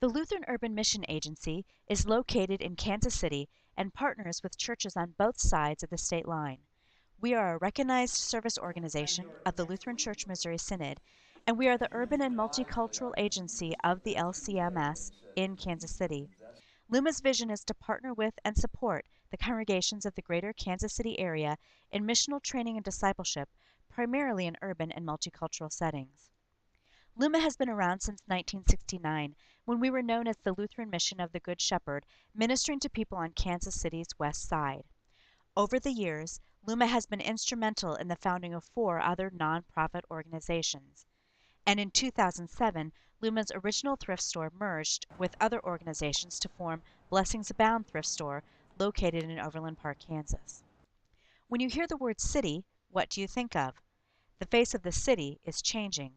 The Lutheran Urban Mission Agency is located in Kansas City and partners with churches on both sides of the state line. We are a recognized service organization of the Lutheran Church Missouri Synod, and we are the urban and multicultural agency of the LCMS in Kansas City. LUMA's vision is to partner with and support the congregations of the greater Kansas City area in missional training and discipleship, primarily in urban and multicultural settings. LUMA has been around since 1969, when we were known as the Lutheran Mission of the Good Shepherd, ministering to people on Kansas City's west side. Over the years, LUMA has been instrumental in the founding of 4 other nonprofit organizations. And in 2007, LUMA's original thrift store merged with other organizations to form Blessings Abound Thrift Store, located in Overland Park, Kansas. When you hear the word city, what do you think of? The face of the city is changing.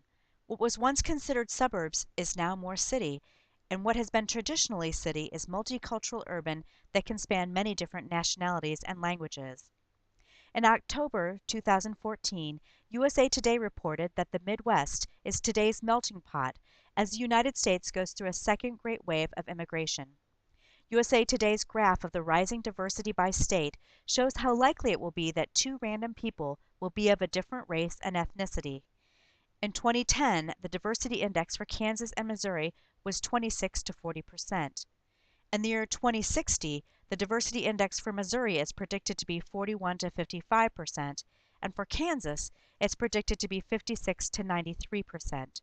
What was once considered suburbs is now more city, and what has been traditionally city is multicultural urban that can span many different nationalities and languages. In October 2014, USA Today reported that the Midwest is today's melting pot as the United States goes through a second great wave of immigration. USA Today's graph of the rising diversity by state shows how likely it will be that 2 random people will be of a different race and ethnicity. In 2010, the diversity index for Kansas and Missouri was 26 to 40%. In the year 2060, the diversity index for Missouri is predicted to be 41 to 55%, and for Kansas, it's predicted to be 56 to 93%.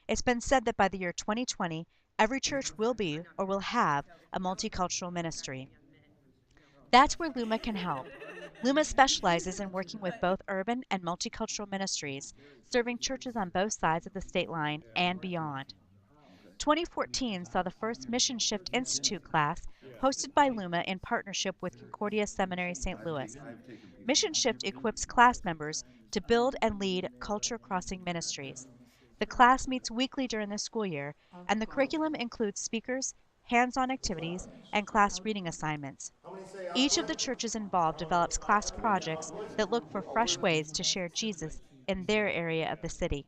It's been said that by the year 2020, every church will be or will have a multicultural ministry. That's where LUMA can help. LUMA specializes in working with both urban and multicultural ministries, serving churches on both sides of the state line and beyond. 2014 saw the first Mission Shift Institute class hosted by LUMA in partnership with Concordia Seminary St. Louis. Mission Shift equips class members to build and lead culture-crossing ministries. The class meets weekly during the school year, and the curriculum includes speakers, hands-on activities, and class reading assignments. Each of the churches involved develops class projects that look for fresh ways to share Jesus in their area of the city.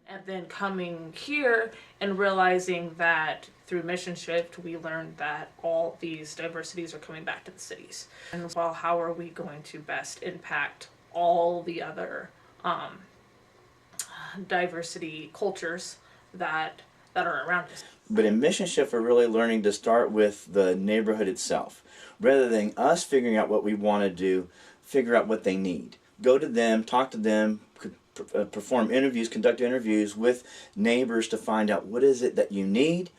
And then coming here and realizing that through Mission Shift, we learned that all these diversities are coming back to the cities. And well, how are we going to best impact all the other diversity cultures that are around us? But in Mission Shift, we're really learning to start with the neighborhood itself. Rather than us figuring out what we want to do, figure out what they need. Go to them, talk to them, perform interviews, conduct interviews with neighbors to find out what is it that you need.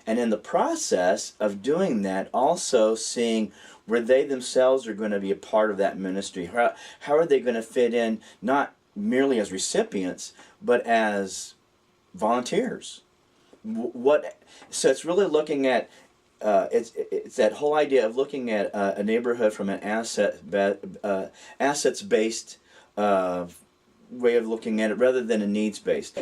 And in the process of doing that, also seeing where they themselves are going to be a part of that ministry. How are they going to fit in, not merely as recipients, but as volunteers? So it's really looking at it's that whole idea of looking at a neighborhood from an assets-based way of looking at it rather than a needs-based.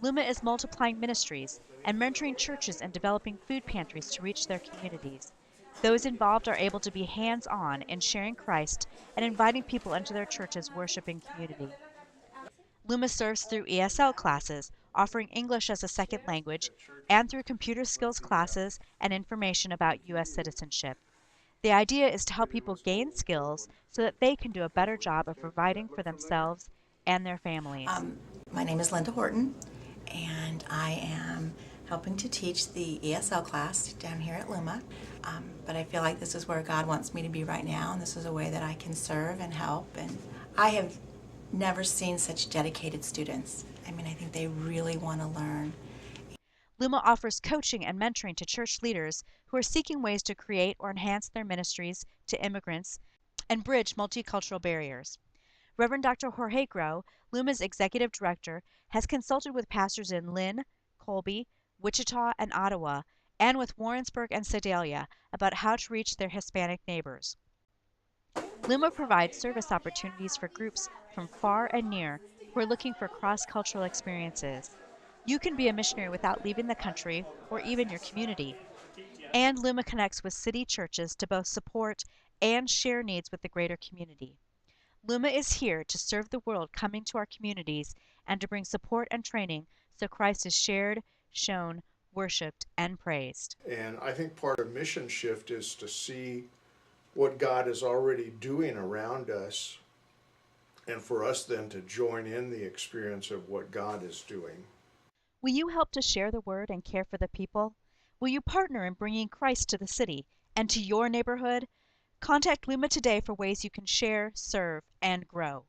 LUMA is multiplying ministries and mentoring churches and developing food pantries to reach their communities. Those involved are able to be hands-on in sharing Christ and inviting people into their church's worshiping community. LUMA serves through ESL classes, offering English as a second language, and through computer skills classes and information about U.S. citizenship. The idea is to help people gain skills so that they can do a better job of providing for themselves and their families. My name is Linda Horton, and I am helping to teach the ESL class down here at LUMA. But I feel like this is where God wants me to be right now, and this is a way that I can serve and help. And I have never seen such dedicated students. I mean, I think they really want to learn. LUMA offers coaching and mentoring to church leaders who are seeking ways to create or enhance their ministries to immigrants and bridge multicultural barriers. Reverend Dr. Jorge Groh, LUMA's executive director, has consulted with pastors in Lynn, Colby, Wichita, and Ottawa, and with Warrensburg and Sedalia about how to reach their Hispanic neighbors. LUMA provides service opportunities for groups from far and near who are looking for cross-cultural experiences. You can be a missionary without leaving the country or even your community. And LUMA connects with city churches to both support and share needs with the greater community. LUMA is here to serve the world coming to our communities and to bring support and training so Christ is shared, shown, worshiped, and praised. And I think part of mission shift is to see what God is already doing around us, and for us then to join in the experience of what God is doing. Will you help to share the word and care for the people? Will you partner in bringing Christ to the city and to your neighborhood? Contact LUMA today for ways you can share, serve, and grow.